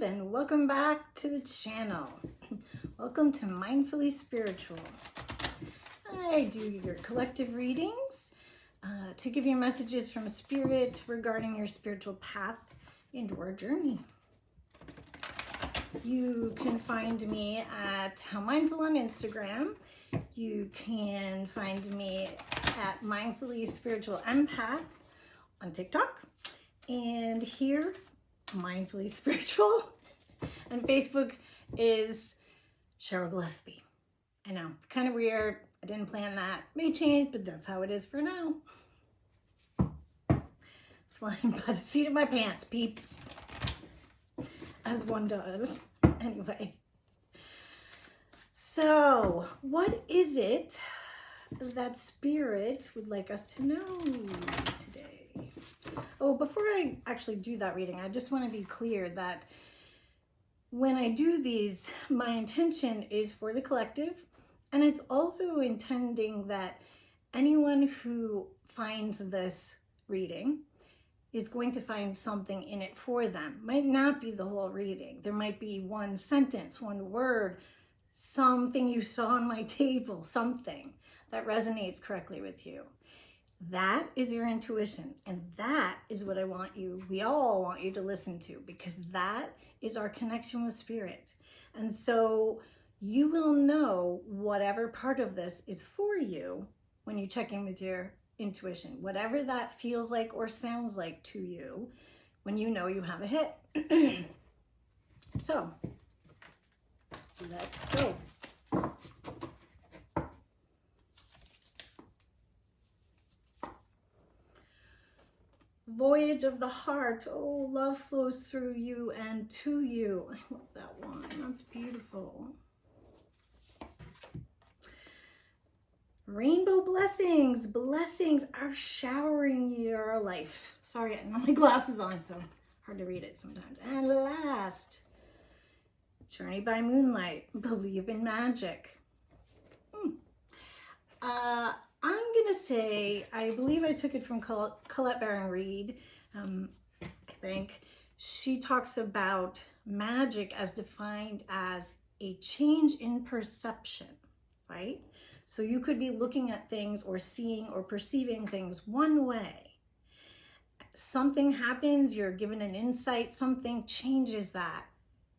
and welcome back to the channel. Welcome to Mindfully Spiritual. I do your collective readings to give you messages from Spirit regarding your spiritual path and your journey. You can find me at How Mindful on Instagram. You can find me at Mindfully Spiritual Empath on TikTok. And here, Mindfully Spiritual. And Facebook is Cheryl Gillespie. I know, it's kind of weird. I didn't plan that. May change, but that's how it is for now. Flying by the seat of my pants, peeps. As one does. Anyway. So, what is it that Spirit would like us to know today? Oh, before I actually do that reading, I just want to be clear that when I do these, my intention is for the collective, and it's also intending that anyone who finds this reading is going to find something in it for them. Might not be the whole reading. There might be one sentence, one word, something you saw on my table, something that resonates correctly with you. That is your intuition, and that is what we all want you to listen to, because that is our connection with Spirit. And so you will know whatever part of this is for you when you check in with your intuition, whatever that feels like or sounds like to you when you know you have a hit. So let's go. Voyage of the heart. Oh, love flows through you and to you. I love that one. That's beautiful. Rainbow blessings. Blessings are showering your life. Sorry, I don't have my glasses on, so hard to read it sometimes. And last, journey by moonlight. Believe in magic. I'm going to say, I believe I took it from Colette Baron Reed, I think. She talks about magic as defined as a change in perception, right? So you could be looking at things or seeing or perceiving things one way. Something happens, you're given an insight, something changes that.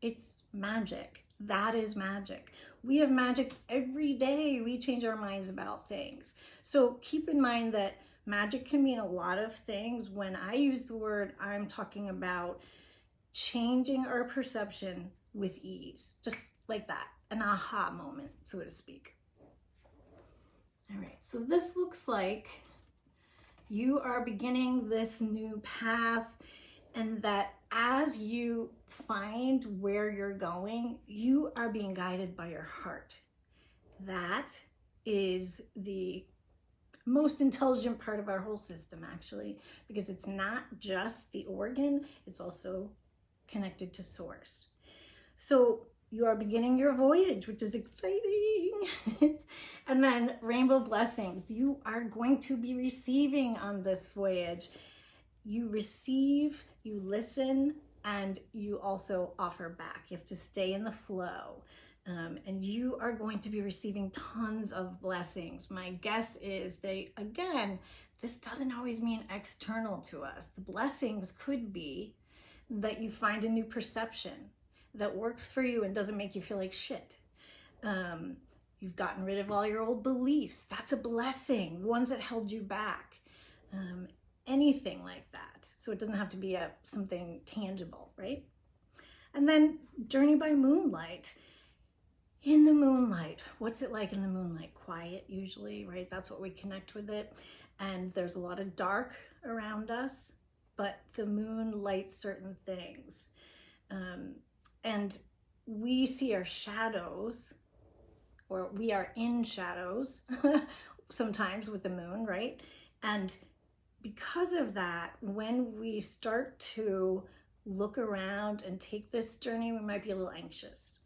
It's magic. That is magic. We have magic every day. We change our minds about things. So keep in mind that magic can mean a lot of things. When I use the word, I'm talking about changing our perception with ease. Just like that. An aha moment, so to speak. All right, so this looks like you are beginning this new path, and that as you find where you're going, you are being guided by your heart. That is the most intelligent part of our whole system, actually, because it's not just the organ, it's also connected to source. So you are beginning your voyage, which is exciting. And then rainbow blessings. You are going to be receiving on this voyage. You receive, you listen, and you also offer back. You have to stay in the flow. And you are going to be receiving tons of blessings. My guess is again, this doesn't always mean external to us. The blessings could be that you find a new perception that works for you and doesn't make you feel like shit. You've gotten rid of all your old beliefs. That's a blessing. The ones that held you back. Anything like that. So it doesn't have to be something tangible, right? And then journey by moonlight. In the moonlight, what's it like in the moonlight? Quiet usually, right? That's what we connect with it. And there's a lot of dark around us, but the moon lights certain things. And we see our shadows, or we are in shadows sometimes with the moon, right? And because of that, when we start to look around and take this journey, we might be a little anxious.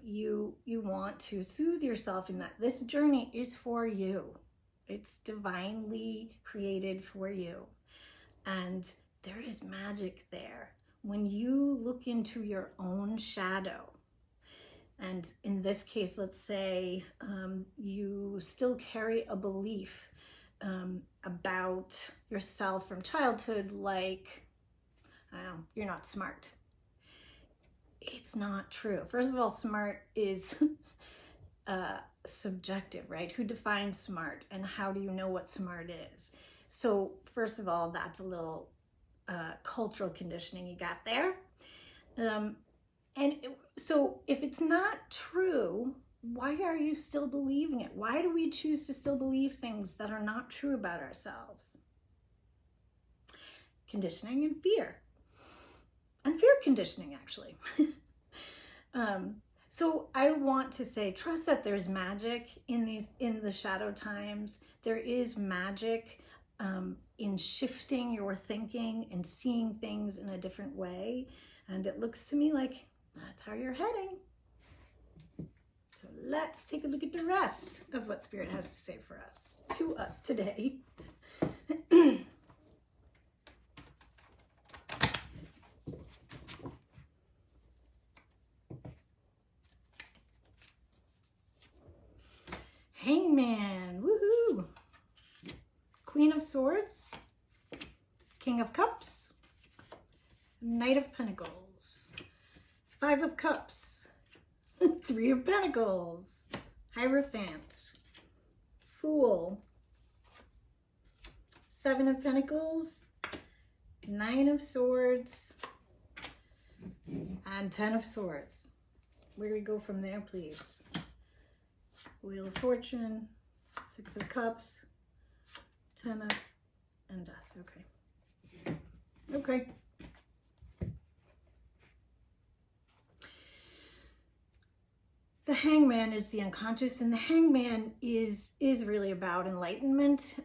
You want to soothe yourself in that this journey is for you. It's divinely created for you. And there is magic there. when you look into your own shadow, and in this case, let's say you still carry a belief about yourself from childhood, like, I don't know, you're not smart. It's not true. First of all, smart is subjective, right? Who defines smart, and how do you know what smart is? So first of all, that's a little cultural conditioning you got there. So if it's not true, why are you still believing it? Why do we choose to still believe things that are not true about ourselves? Conditioning and fear. And fear conditioning, actually. So I want to say, trust that there's magic in the shadow times. There is magic in shifting your thinking and seeing things in a different way. And it looks to me like that's how you're heading. So let's take a look at the rest of what Spirit has to say for us, to us today. Hangman, woohoo! Queen of Swords, King of Cups, Knight of Pentacles, Five of Cups, Three of Pentacles, Hierophant, Fool, Seven of Pentacles, Nine of Swords, and Ten of Swords. Where do we go from there, please? Wheel of Fortune, Six of Cups, Ten of, and Death. Okay. Okay. The Hangman is the unconscious, and the Hangman is really about enlightenment.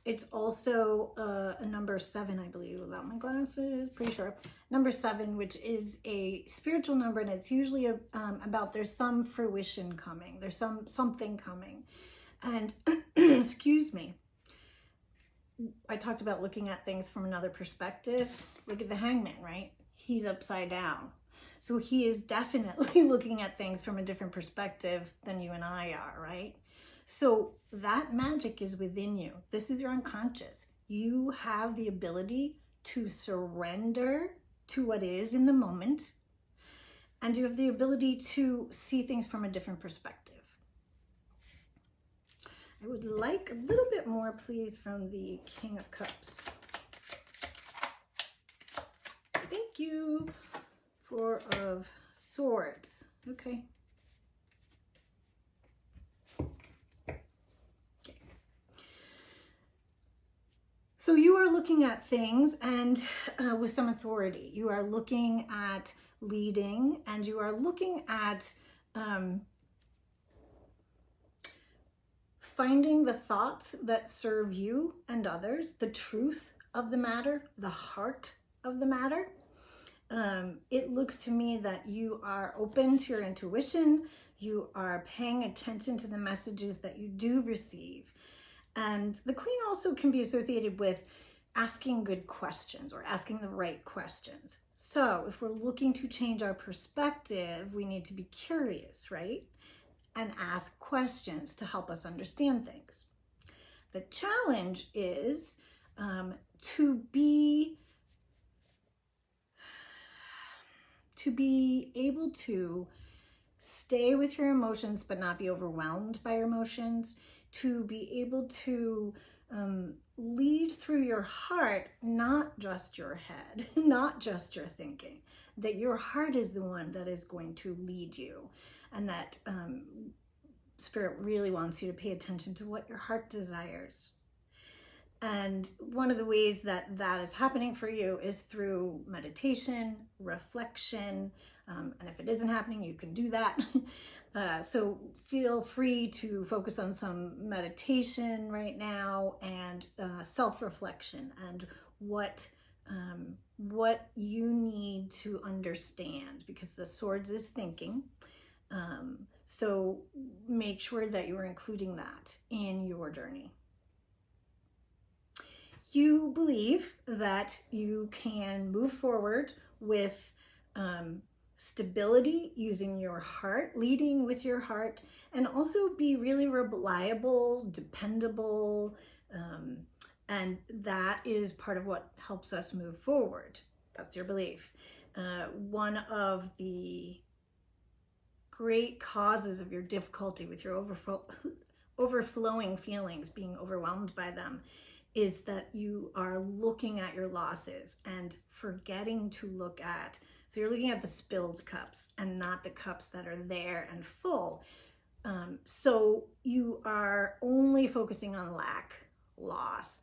It's also a number 7, I believe, without my glasses, pretty sure. Number 7, which is a spiritual number, and it's usually about there's some fruition coming. There's something coming. And, excuse me, I talked about looking at things from another perspective. Look at the Hangman, right? He's upside down. So he is definitely looking at things from a different perspective than you and I are, right? So that magic is within you. This is your unconscious. You have the ability to surrender to what is in the moment, and you have the ability to see things from a different perspective. I would like a little bit more, please, from the King of Cups. Thank you. Four of Swords. Okay. So you are looking at things and with some authority. You are looking at leading, and you are looking at finding the thoughts that serve you and others, the truth of the matter, the heart of the matter. It looks to me that you are open to your intuition. You are paying attention to the messages that you do receive. And the Queen also can be associated with asking good questions or asking the right questions. So if we're looking to change our perspective, we need to be curious, right? And ask questions to help us understand things. The challenge is to be able to stay with your emotions but not be overwhelmed by your emotions, to be able to lead through your heart, not just your head, not just your thinking, that your heart is the one that is going to lead you, and that Spirit really wants you to pay attention to what your heart desires. And one of the ways that that is happening for you is through meditation, reflection, and if it isn't happening, you can do that. So feel free to focus on some meditation right now, and self-reflection, and what you need to understand, because the Swords is thinking. So make sure that you are including that in your journey. you believe that you can move forward with stability using your heart, leading with your heart, and also be really reliable, dependable, and that is part of what helps us move forward. That's your belief. One of the great causes of your difficulty with your overflowing feelings, being overwhelmed by them, is that you are looking at your losses and forgetting to look at, so you're looking at the spilled cups and not the cups that are there and full. So you are only focusing on lack, loss.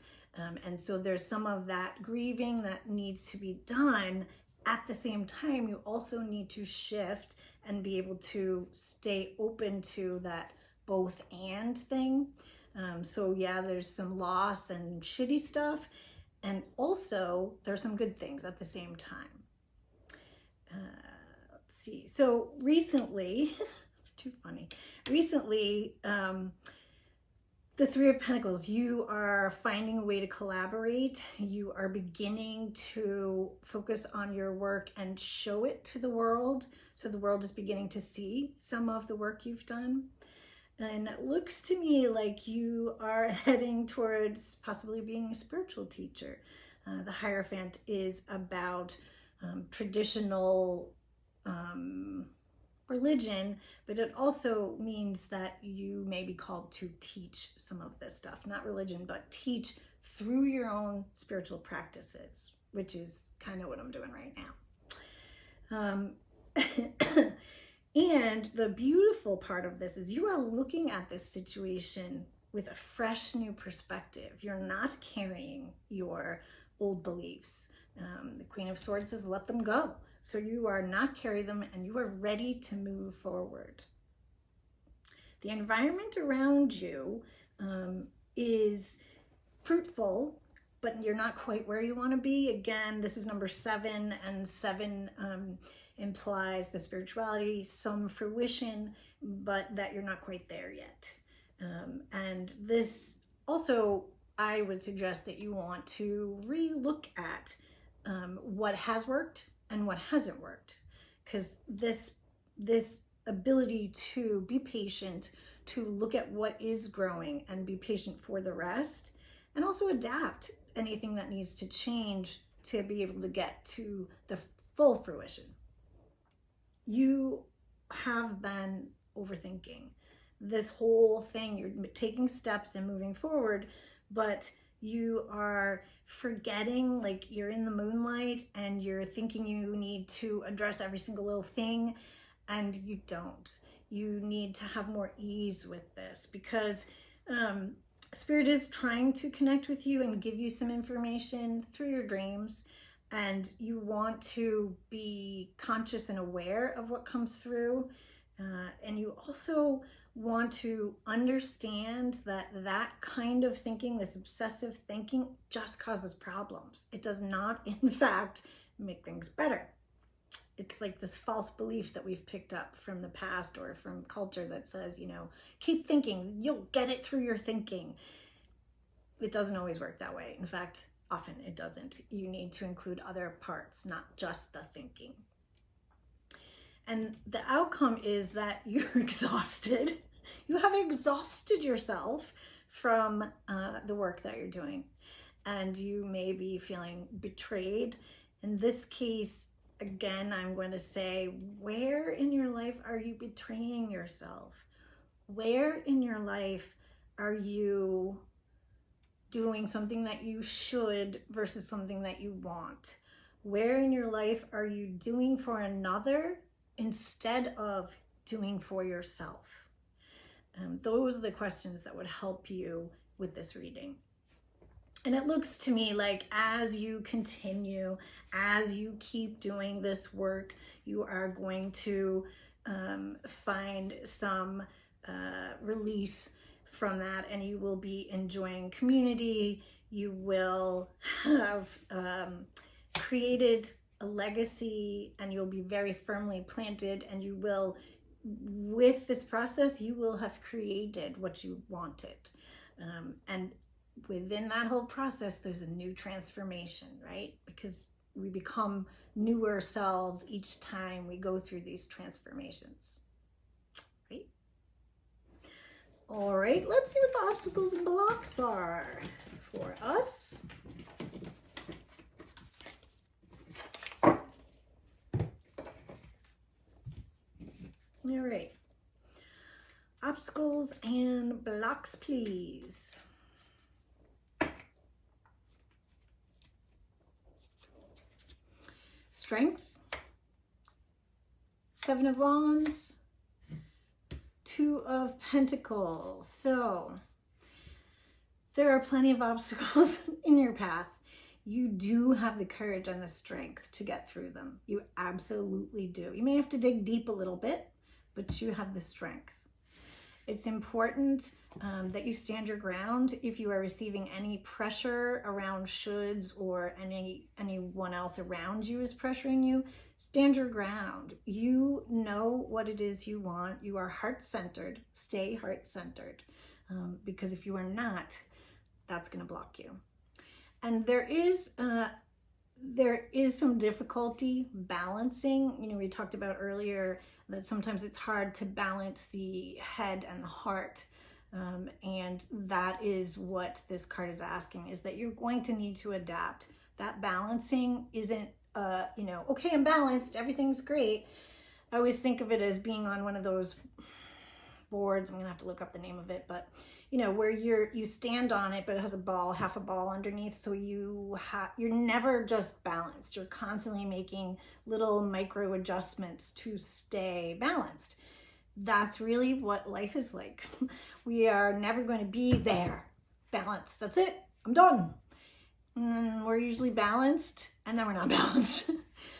And so there's some of that grieving that needs to be done. At the same time, you also need to shift and be able to stay open to that both and thing. So yeah, there's some loss and shitty stuff, and also there's some good things at the same time. Let's see. So recently, too funny. Recently, the Three of Pentacles, you are finding a way to collaborate. You are beginning to focus on your work and show it to the world. So the world is beginning to see some of the work you've done. And it looks to me like you are heading towards possibly being a spiritual teacher. The Hierophant is about traditional religion, but it also means that you may be called to teach some of this stuff. Not religion, but teach through your own spiritual practices, which is kind of what I'm doing right now. And the beautiful part of this is you are looking at this situation with a fresh new perspective. You're not carrying your old beliefs. The Queen of Swords says, let them go. So you are not carrying them and you are ready to move forward. The environment around you is fruitful, but you're not quite where you want to be. Again, this is number 7, and 7 implies the spirituality, some fruition, but that you're not quite there yet. And this also, I would suggest that you want to re-look at what has worked and what hasn't worked, because this ability to be patient, to look at what is growing and be patient for the rest, and also adapt anything that needs to change to be able to get to the full fruition. You have been overthinking this whole thing. You're taking steps and moving forward, but you are forgetting, like you're in the moonlight and you're thinking you need to address every single little thing, and you don't. You need to have more ease with this, because Spirit is trying to connect with you and give you some information through your dreams, and you want to be conscious and aware of what comes through. And you also want to understand that that kind of thinking, this obsessive thinking, just causes problems. It does not, in fact, make things better. It's like this false belief that we've picked up from the past or from culture that says, keep thinking, you'll get it through your thinking. It doesn't always work that way. In fact, often it doesn't. You need to include other parts, not just the thinking. And the outcome is that you're exhausted. You have exhausted yourself from the work that you're doing. And you may be feeling betrayed. In this case, again, I'm going to say, where in your life are you betraying yourself? Where in your life are you doing something that you should versus something that you want? Where in your life are you doing for another instead of doing for yourself? Those are the questions that would help you with this reading. And it looks to me like as you continue, as you keep doing this work, you are going to find some release from that, and you will be enjoying community. You will have created a legacy, and you'll be very firmly planted, and you will, with this process, you will have created what you wanted. And within that whole process, there's a new transformation, right? Because we become newer selves each time we go through these transformations, right? All right, let's see what the obstacles and blocks are for us. All right. Obstacles and blocks, please. Strength, 7 of Wands, 2 of Pentacles. So there are plenty of obstacles in your path. You do have the courage and the strength to get through them. You absolutely do. You may have to dig deep a little bit, but you have the strength. It's important that you stand your ground if you are receiving any pressure around shoulds or anyone else around you is pressuring you. Stand your ground. You know what it is you want. You are heart-centered. Stay heart-centered, because if you are not, that's going to block you. And there is some difficulty balancing. You know, we talked about earlier that sometimes it's hard to balance the head and the heart. And that is what this card is asking, is that you're going to need to adapt. That balancing isn't, you know, okay, I'm balanced, everything's great. I always think of it as being on one of those boards. I'm gonna have to look up the name of it, but you know, where you stand on it, but it has a ball, half a ball underneath. So you're never just balanced. You're constantly making little micro adjustments to stay balanced. That's really what life is like. We are never going to be there balanced. That's it. I'm done. We're usually balanced and then we're not balanced.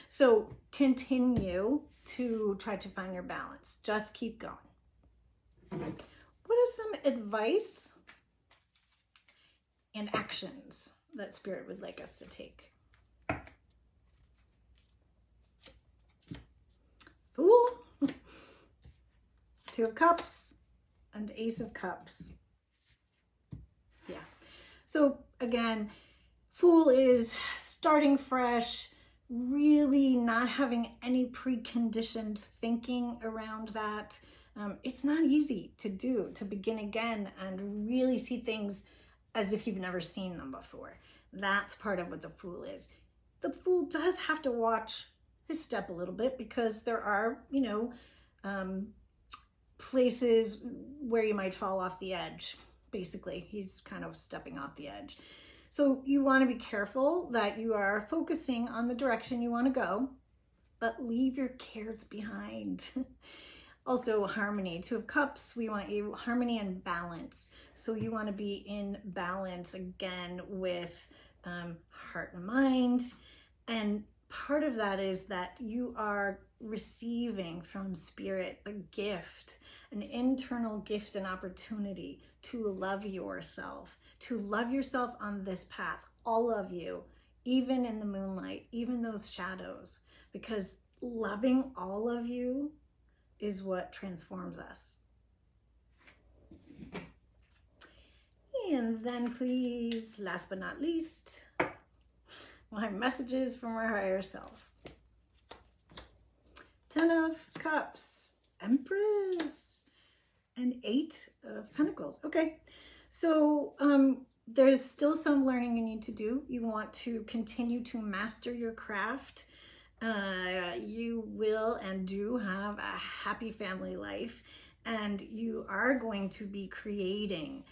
So continue to try to find your balance. Just keep going. What are some advice and actions that Spirit would like us to take? Fool, 2 of Cups, and Ace of Cups. Yeah. So again, Fool is starting fresh, really not having any preconditioned thinking around that. It's not easy to do, to begin again and really see things as if you've never seen them before. That's part of what the Fool is. The Fool does have to watch his step a little bit because there are, you know, places where you might fall off the edge. Basically, he's kind of stepping off the edge. So you want to be careful that you are focusing on the direction you want to go, but leave your cares behind. Also, harmony, 2 of Cups, we want you harmony and balance. So you want to be in balance again with heart and mind. And part of that is that you are receiving from Spirit a gift, an internal gift and opportunity to love yourself on this path, all of you, even in the moonlight, even those shadows, because loving all of you is what transforms us. And then please, last but not least, my messages from our higher self. 10 of Cups, Empress, and 8 of Pentacles. Okay, so there's still some learning you need to do. You want to continue to master your craft. You will and do have a happy family life, and you are going to be creating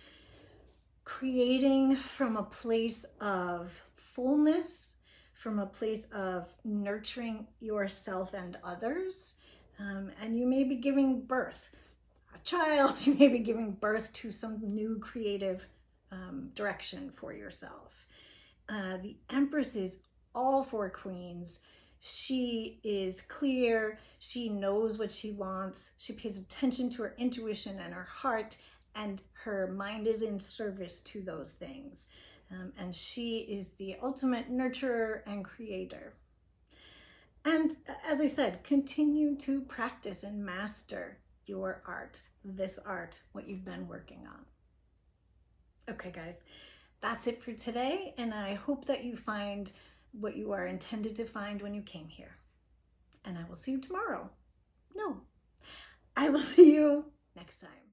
from a place of fullness, from a place of nurturing yourself and others. And you may be giving birth, a child, you may be giving birth to some new creative direction for yourself. The Empress is all 4 queens. She is clear. She knows what she wants. She pays attention to her intuition and her heart, and her mind is in service to those things. And she is the ultimate nurturer and creator. And as I said, continue to practice and master your art, this art, what you've been working on. Okay, guys, that's it for today, and I hope that you find what you are intended to find when you came here. And I will see you tomorrow. No, I will see you next time.